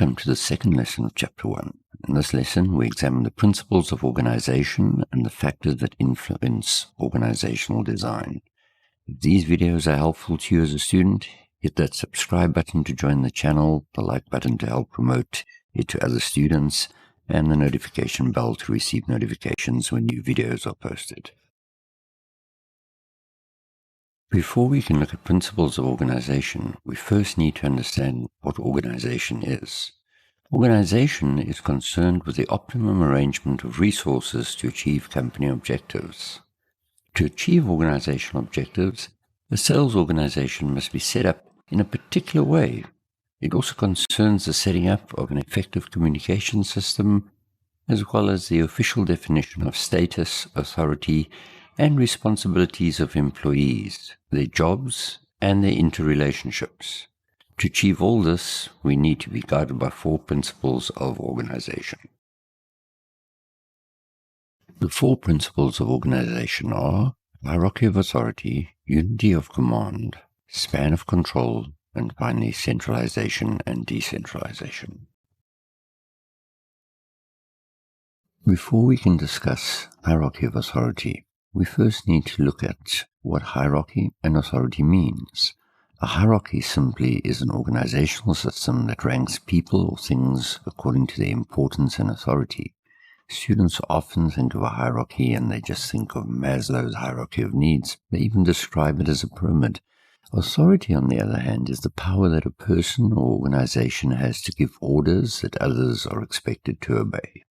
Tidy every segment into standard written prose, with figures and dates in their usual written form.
Welcome to the second lesson of Chapter 1. In this lesson, we examine the principles of organization and the factors that influence organizational design. If these videos are helpful to you as a student, hit that subscribe button to join the channel, the like button to help promote it to other students, and the notification bell to receive notifications when new videos are posted. Before we can look at principles of organization, we first need to understand what organization is. Organization is concerned with the optimum arrangement of resources to achieve company objectives. To achieve organizational objectives, a sales organization must be set up in a particular way. It also concerns the setting up of an effective communication system, as well as the official definition of status, authority, and responsibilities of employees, their jobs, and their interrelationships. To achieve all this, we need to be guided by 4 principles of organization. The 4 principles of organization are hierarchy of authority, unity of command, span of control, and finally centralization and decentralization. Before we can discuss hierarchy of authority, we first need to look at what hierarchy and authority means. A hierarchy simply is an organizational system that ranks people or things according to their importance and authority. Students often think of a hierarchy and they just think of Maslow's hierarchy of needs. They even describe it as a pyramid. Authority, on the other hand, is the power that a person or organization has to give orders that others are expected to obey.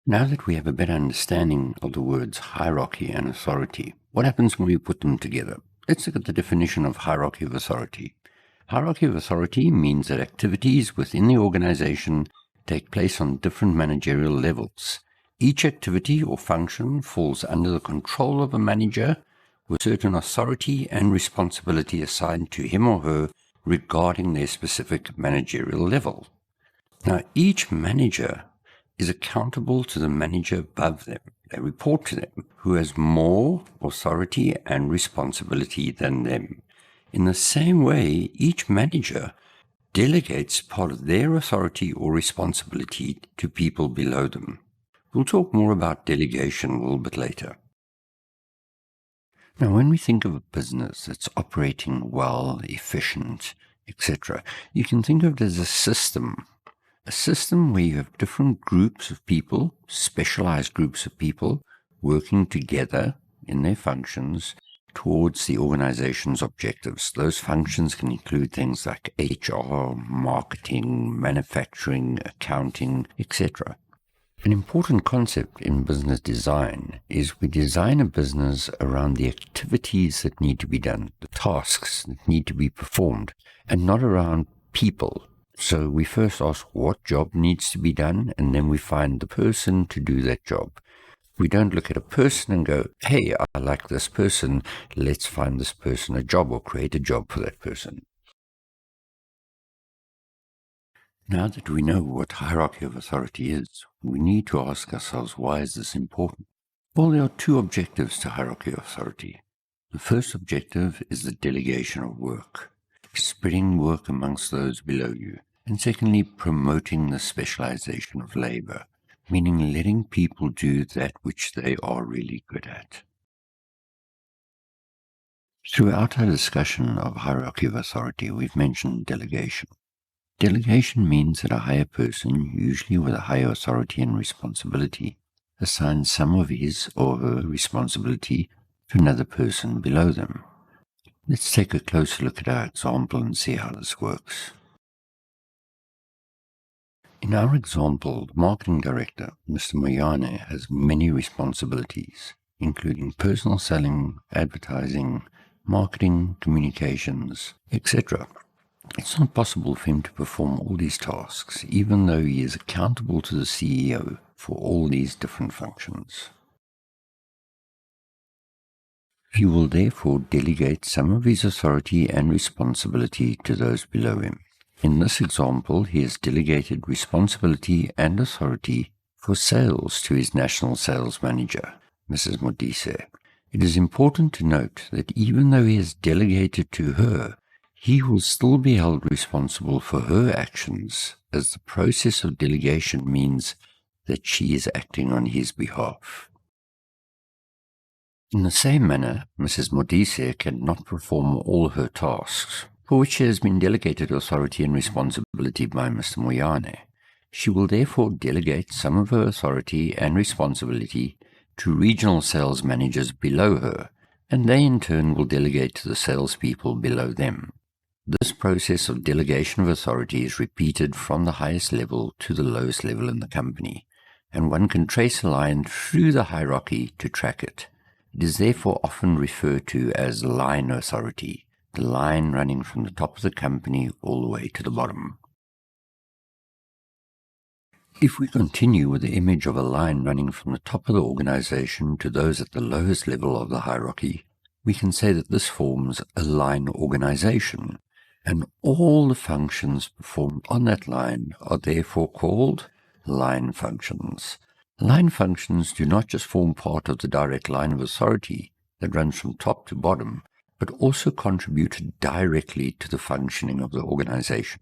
Now that we have a better understanding of the words hierarchy and authority, what happens when we put them together? Let's look at the definition of hierarchy of authority. Hierarchy of authority means that activities within the organization take place on different managerial levels. Each activity or function falls under the control of a manager with certain authority and responsibility assigned to him or her regarding their specific managerial level. Now, each manager is accountable to the manager above them. They report to them, who has more authority and responsibility than them. In the same way, each manager delegates part of their authority or responsibility to people below them. We'll talk more about delegation a little bit later. Now, when we think of a business that's operating well, efficient, etc., you can think of it as a system. A system where you have different groups of people, specialized groups of people, working together in their functions towards the organization's objectives. Those functions can include things like HR, marketing, manufacturing, accounting, etc. An important concept in business design is we design a business around the activities that need to be done, the tasks that need to be performed, and not around people. So we first ask what job needs to be done, and then we find the person to do that job. We don't look at a person and go, hey, I like this person, let's find this person a job or create a job for that person. Now that we know what hierarchy of authority is, we need to ask ourselves, why is this important? Well, there are 2 objectives to hierarchy of authority. The first objective is the delegation of work, spreading work amongst those below you. And secondly, promoting the specialization of labor, meaning letting people do that which they are really good at. Throughout our discussion of hierarchy of authority, we've mentioned delegation. Delegation means that a higher person, usually with a higher authority and responsibility, assigns some of his or her responsibility to another person below them. Let's take a closer look at our example and see how this works. In our example, the marketing director, Mr. Moyane, has many responsibilities, including personal selling, advertising, marketing, communications, etc. It's not possible for him to perform all these tasks, even though he is accountable to the CEO for all these different functions. He will therefore delegate some of his authority and responsibility to those below him. In this example, he has delegated responsibility and authority for sales to his national sales manager, Mrs. Modise. It is important to note that even though he has delegated to her, he will still be held responsible for her actions, as the process of delegation means that she is acting on his behalf. In the same manner, Mrs. Modise cannot perform all her tasks, for which she has been delegated authority and responsibility by Mr. Moyane. She will therefore delegate some of her authority and responsibility to regional sales managers below her, and they in turn will delegate to the salespeople below them. This process of delegation of authority is repeated from the highest level to the lowest level in the company, and one can trace a line through the hierarchy to track it. It is therefore often referred to as line authority, the line running from the top of the company all the way to the bottom. If we continue with the image of a line running from the top of the organization to those at the lowest level of the hierarchy, we can say that this forms a line organization, and all the functions performed on that line are therefore called line functions. Line functions do not just form part of the direct line of authority that runs from top to bottom, but also contribute directly to the functioning of the organization.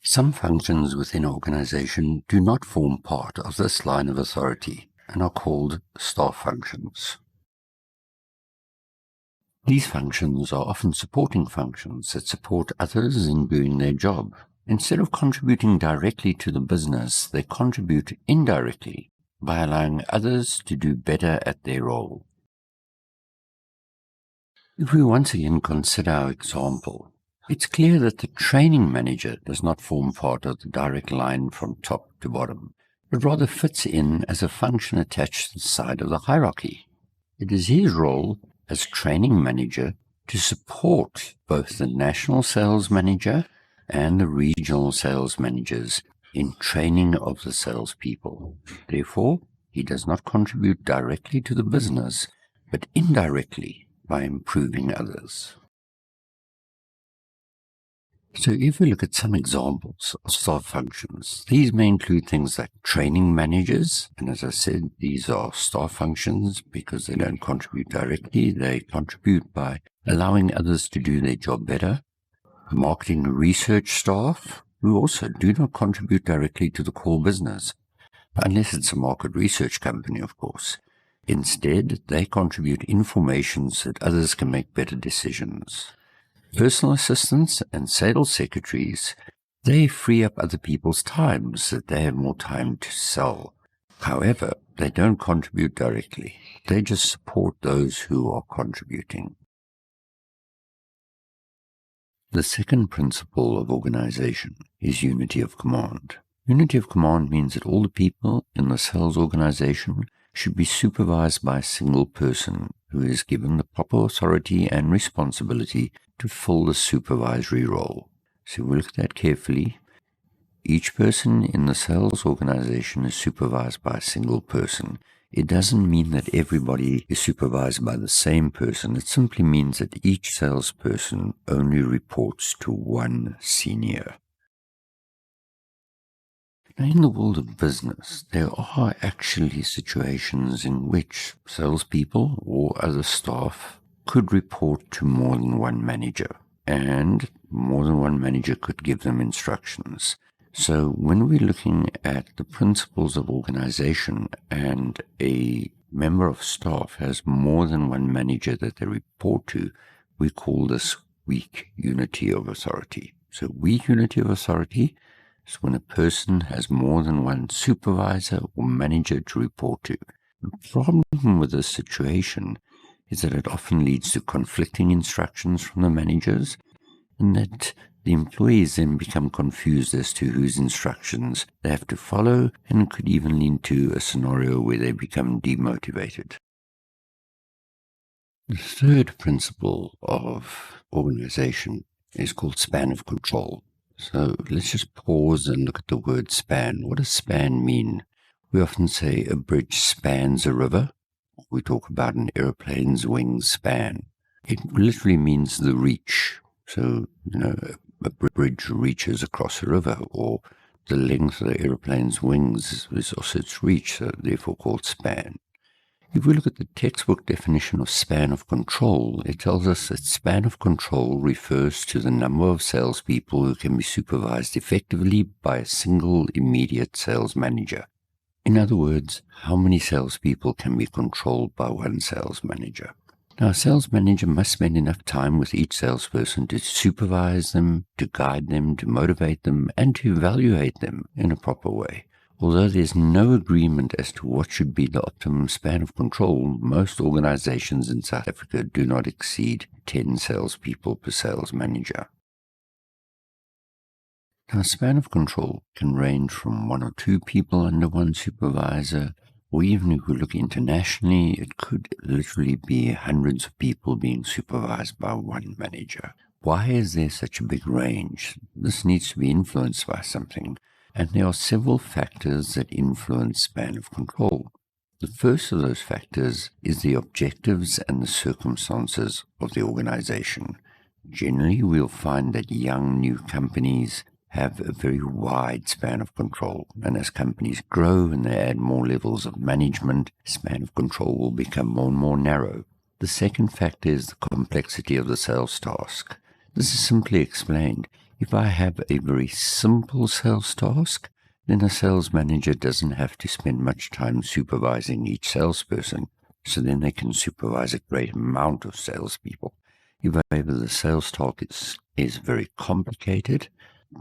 Some functions within an organization do not form part of this line of authority and are called staff functions. These functions are often supporting functions that support others in doing their job. Instead of contributing directly to the business, they contribute indirectly by allowing others to do better at their role. If we once again consider our example, it's clear that the training manager does not form part of the direct line from top to bottom, but rather fits in as a function attached to the side of the hierarchy. It is his role as training manager to support both the national sales manager and the regional sales managers in training of the salespeople. Therefore, he does not contribute directly to the business, but indirectly by improving others. So if we look at some examples of staff functions, these may include things like training managers, and as I said, these are staff functions because they don't contribute directly, they contribute by allowing others to do their job better. Marketing research staff, who also do not contribute directly to the core business, unless it's a market research company, of course. Instead, they contribute information so that others can make better decisions. Personal assistants and sales secretaries, they free up other people's time so that they have more time to sell. However, they don't contribute directly. They just support those who are contributing. The second principle of organization is unity of command. Unity of command means that all the people in the sales organization should be supervised by a single person who is given the proper authority and responsibility to fill the supervisory role. So we'll look at that carefully. Each person in the sales organization is supervised by a single person. It doesn't mean that everybody is supervised by the same person. It simply means that each salesperson only reports to one senior. Now, in the world of business, there are actually situations in which salespeople or other staff could report to more than one manager, and more than one manager could give them instructions. So when we're looking at the principles of organization and a member of staff has more than one manager that they report to, we call this weak unity of authority. So weak unity of authority is when a person has more than one supervisor or manager to report to. The problem with this situation is that it often leads to conflicting instructions from the managers, and that the employees then become confused as to whose instructions they have to follow, and it could even lead to a scenario where they become demotivated. The third principle of organization is called span of control. So let's just pause and look at the word span. What does span mean? We often say a bridge spans a river. We talk about an airplane's wingspan. It literally means the reach. So, a bridge reaches across a river, or the length of the airplane's wings is also its reach, so therefore called span. If we look at the textbook definition of span of control, it tells us that span of control refers to the number of salespeople who can be supervised effectively by a single immediate sales manager. In other words, how many salespeople can be controlled by one sales manager. Now, a sales manager must spend enough time with each salesperson to supervise them, to guide them, to motivate them, and to evaluate them in a proper way. Although there's no agreement as to what should be the optimum span of control, most organizations in South Africa do not exceed 10 salespeople per sales manager. Now, span of control can range from 1 or 2 people under one supervisor, or even if we look internationally, it could literally be hundreds of people being supervised by one manager. Why is there such a big range? This needs to be influenced by something, and there are several factors that influence span of control. The first of those factors is the objectives and the circumstances of the organization. Generally, we'll find that young new companies have a very wide span of control, and as companies grow and they add more levels of management, span of control will become more and more narrow. The second factor is the complexity of the sales task. This is simply explained. If I have a very simple sales task, then a sales manager doesn't have to spend much time supervising each salesperson, so then they can supervise a great amount of salespeople. If, however, the sales task is very complicated,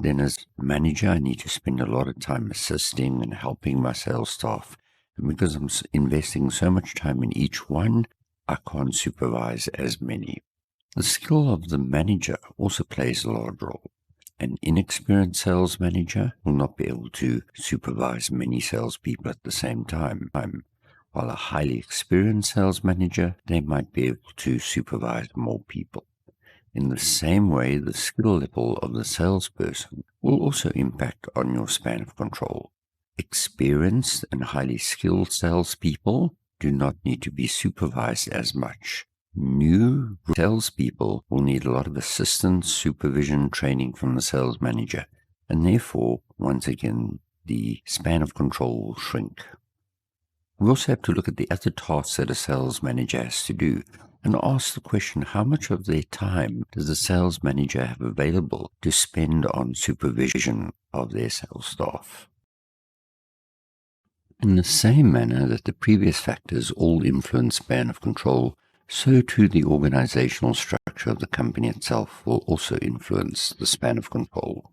then as manager, I need to spend a lot of time assisting and helping my sales staff. And because I'm investing so much time in each one, I can't supervise as many. The skill of the manager also plays a large role. An inexperienced sales manager will not be able to supervise many salespeople at the same time, while a highly experienced sales manager, they might be able to supervise more people. In the same way, the skill level of the salesperson will also impact on your span of control. Experienced and highly skilled salespeople do not need to be supervised as much. New salespeople will need a lot of assistance, supervision, training from the sales manager, and therefore, once again, the span of control will shrink. We also have to look at the other tasks that a sales manager has to do and ask the question, how much of their time does the sales manager have available to spend on supervision of their sales staff? In the same manner that the previous factors all influence span of control, so too the organizational structure of the company itself will also influence the span of control.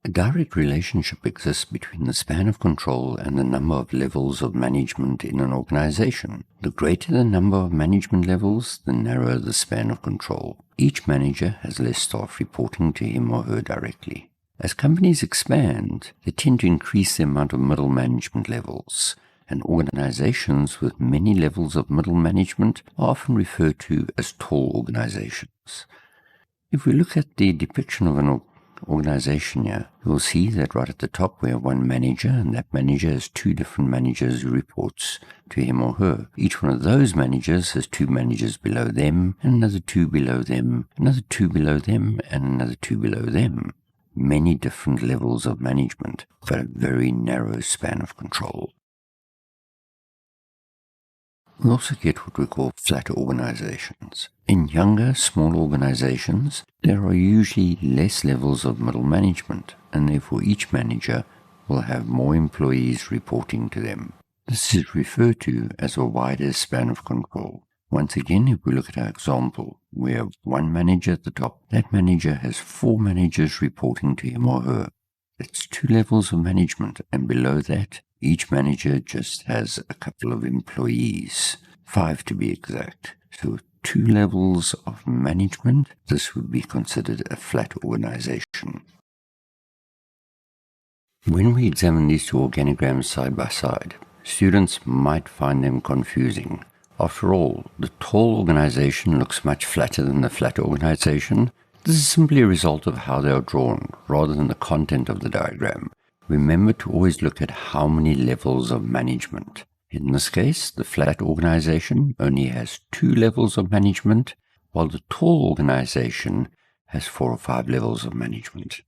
A direct relationship exists between the span of control and the number of levels of management in an organization. The greater the number of management levels, the narrower the span of control. Each manager has less staff reporting to him or her directly. As companies expand, they tend to increase the amount of middle management levels, and organizations with many levels of middle management are often referred to as tall organizations. If we look at the depiction of an organization here, you'll see that right at the top we have one manager, and that manager has 2 different managers who reports to him or her. Each one of those managers has 2 managers below them, and another 2 below them, another 2 below them, and another 2 below them. Many different levels of management, but a very narrow span of control. We also get what we call flatter organizations. In younger, small organizations, there are usually less levels of middle management, and therefore each manager will have more employees reporting to them. This is referred to as a wider span of control. Once again, if we look at our example, we have one manager at the top. That manager has 4 managers reporting to him or her. That's 2 levels of management, and below that, each manager just has a couple of employees, 5 to be exact. So 2 levels of management, this would be considered a flat organization. When we examine these 2 organograms side by side, students might find them confusing. After all, the tall organization looks much flatter than the flat organization. This is simply a result of how they are drawn, rather than the content of the diagram. Remember to always look at how many levels of management. In this case, the flat organization only has 2 levels of management, while the tall organization has 4 or 5 levels of management.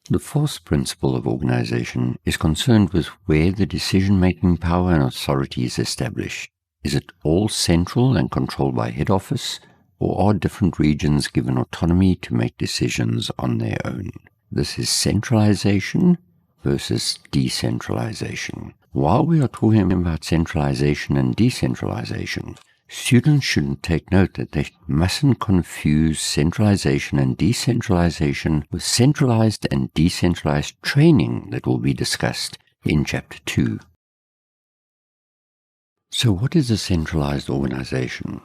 The fourth principle of organization is concerned with where the decision-making power and authority is established. Is it all central and controlled by head office, or are different regions given autonomy to make decisions on their own? This is centralization versus decentralization. While we are talking about centralization and decentralization, students should take note that they mustn't confuse centralization and decentralization with centralized and decentralized training that will be discussed in Chapter 2. So what is a centralized organization?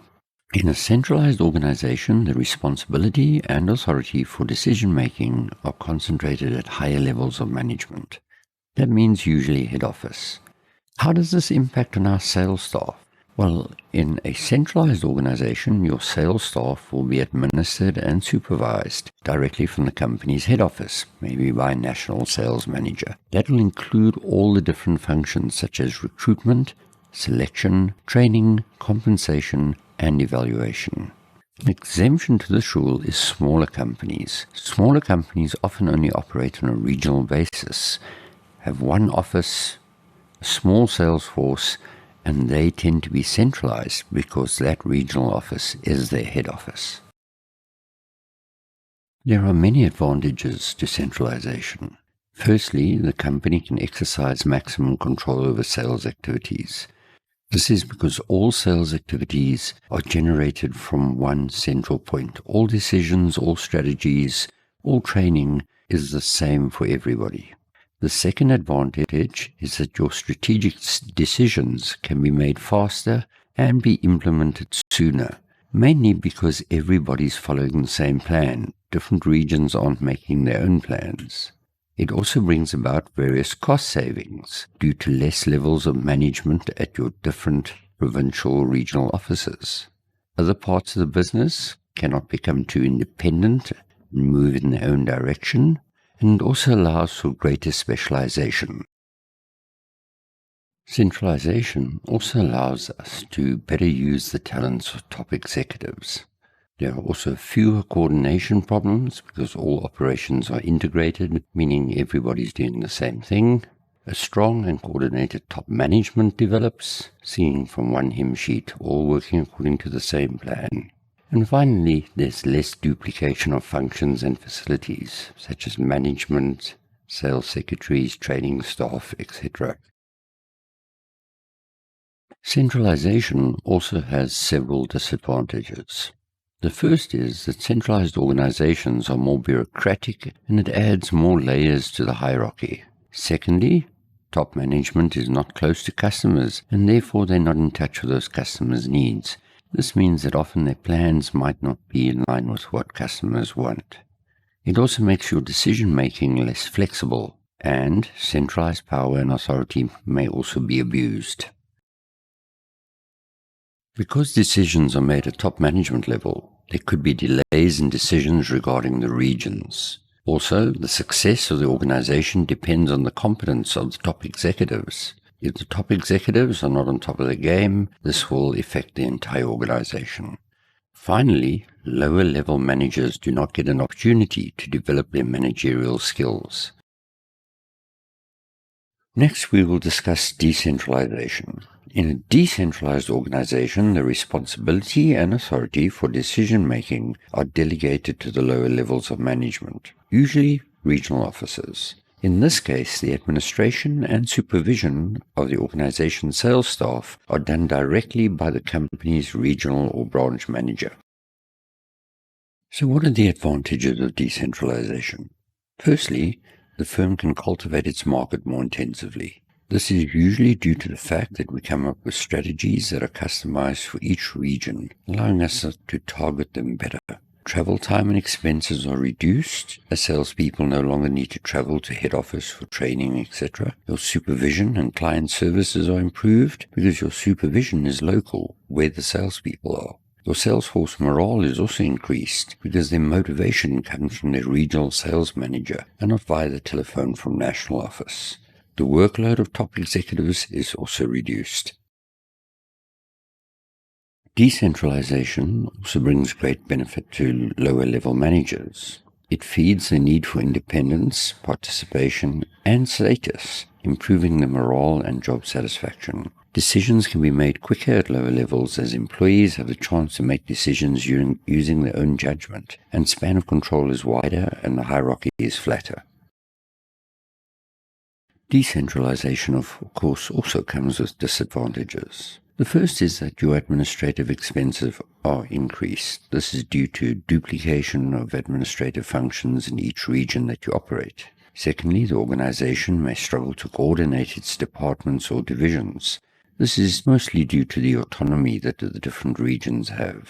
In a centralized organization, the responsibility and authority for decision-making are concentrated at higher levels of management. That means usually head office. How does this impact on our sales staff? Well, in a centralized organization, your sales staff will be administered and supervised directly from the company's head office, maybe by a national sales manager. That will include all the different functions such as recruitment, selection, training, compensation, and evaluation. An exemption to this rule is smaller companies. Smaller companies often only operate on a regional basis, have one office, a small sales force, and they tend to be centralized because that regional office is their head office. There are many advantages to centralization. Firstly, the company can exercise maximum control over sales activities. This is because all sales activities are generated from one central point. All decisions, all strategies, all training is the same for everybody. The second advantage is that your strategic decisions can be made faster and be implemented sooner, mainly because everybody's following the same plan. Different regions aren't making their own plans. It also brings about various cost savings due to less levels of management at your different provincial or regional offices. Other parts of the business cannot become too independent and move in their own direction, and it also allows for greater specialization. Centralization also allows us to better use the talents of top executives. There are also fewer coordination problems because all operations are integrated, meaning everybody's doing the same thing. A strong and coordinated top management develops, seen from one hymn sheet, all working according to the same plan. And finally, there's less duplication of functions and facilities, such as management, sales secretaries, training staff, etc. Centralization also has several disadvantages. The first is that centralized organizations are more bureaucratic and it adds more layers to the hierarchy. Secondly, top management is not close to customers and therefore they're not in touch with those customers' needs. This means that often their plans might not be in line with what customers want. It also makes your decision-making less flexible, and centralized power and authority may also be abused. Because decisions are made at top management level, there could be delays in decisions regarding the regions. Also, the success of the organization depends on the competence of the top executives. If the top executives are not on top of the game, this will affect the entire organization. Finally, lower-level managers do not get an opportunity to develop their managerial skills. Next, we will discuss decentralization. In a decentralized organization, the responsibility and authority for decision-making are delegated to the lower levels of management, usually regional officers. In this case, the administration and supervision of the organization's sales staff are done directly by the company's regional or branch manager. So what are the advantages of decentralization? Firstly, the firm can cultivate its market more intensively. This is usually due to the fact that we come up with strategies that are customized for each region, allowing us to target them better. Travel time and expenses are reduced, as salespeople no longer need to travel to head office for training, etc. Your supervision and client services are improved because your supervision is local, where the salespeople are. Your sales force morale is also increased because their motivation comes from their regional sales manager and not via the telephone from national office. The workload of top executives is also reduced. Decentralization also brings great benefit to lower-level managers. It feeds the need for independence, participation, and status, improving the morale and job satisfaction. Decisions can be made quicker at lower levels as employees have the chance to make decisions using their own judgment, and span of control is wider and the hierarchy is flatter. Decentralization, of course, also comes with disadvantages. The first is that your administrative expenses are increased. This is due to duplication of administrative functions in each region that you operate. Secondly, the organization may struggle to coordinate its departments or divisions. This is mostly due to the autonomy that the different regions have.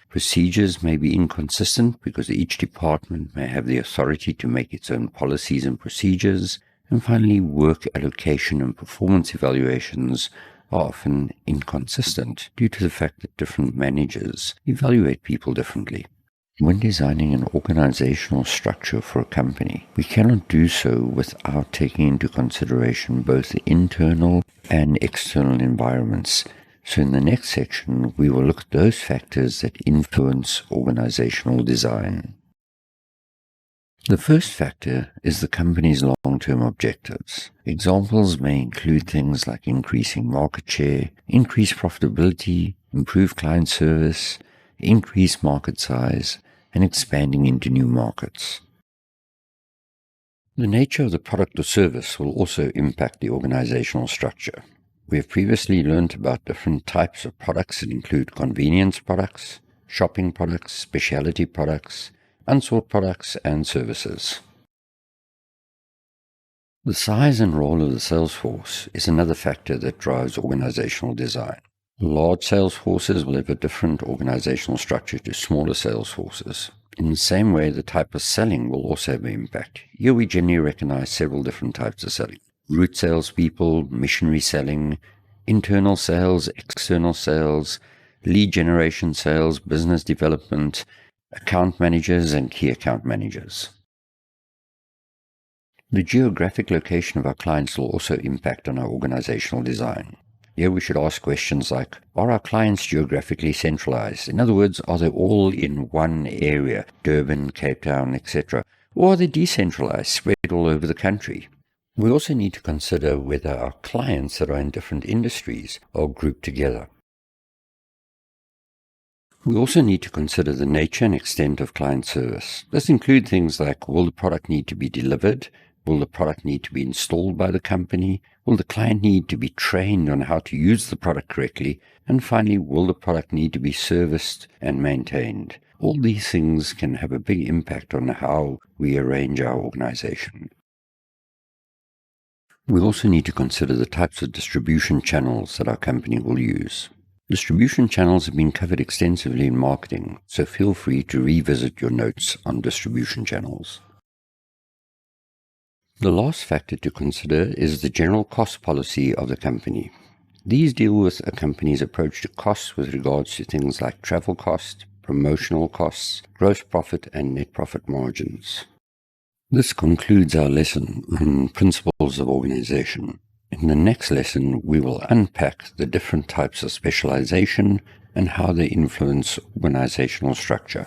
Procedures may be inconsistent because each department may have the authority to make its own policies and procedures. And finally, work allocation and performance evaluations are often inconsistent due to the fact that different managers evaluate people differently. When designing an organizational structure for a company, we cannot do so without taking into consideration both the internal and external environments. So in the next section, we will look at those factors that influence organizational design. The first factor is the company's long-term objectives. Examples may include things like increasing market share, increased profitability, improved client service, increased market size, and expanding into new markets. The nature of the product or service will also impact the organizational structure. We have previously learned about different types of products that include convenience products, shopping products, specialty products, unsought products, and services. The size and role of the sales force is another factor that drives organizational design. Large sales forces will have a different organizational structure to smaller sales forces. In the same way, the type of selling will also have an impact. Here we generally recognize several different types of selling: route salespeople, missionary selling, internal sales, external sales, lead generation sales, business development, account managers, and key account managers. The geographic location of our clients will also impact on our organizational design. Here we should ask questions like, are our clients geographically centralized? In other words, are they all in one area, Durban, Cape Town, etc., or are they decentralized, spread all over the country? We also need to consider whether our clients that are in different industries are grouped together. We also need to consider the nature and extent of client service. This includes things like, will the product need to be delivered? Will the product need to be installed by the company? Will the client need to be trained on how to use the product correctly? And finally, will the product need to be serviced and maintained? All these things can have a big impact on how we arrange our organization. We also need to consider the types of distribution channels that our company will use. Distribution channels have been covered extensively in marketing, so feel free to revisit your notes on distribution channels. The last factor to consider is the general cost policy of the company. These deal with a company's approach to costs with regards to things like travel costs, promotional costs, gross profit, and net profit margins. This concludes our lesson on principles of organization. In the next lesson, we will unpack the different types of specialization and how they influence organizational structure.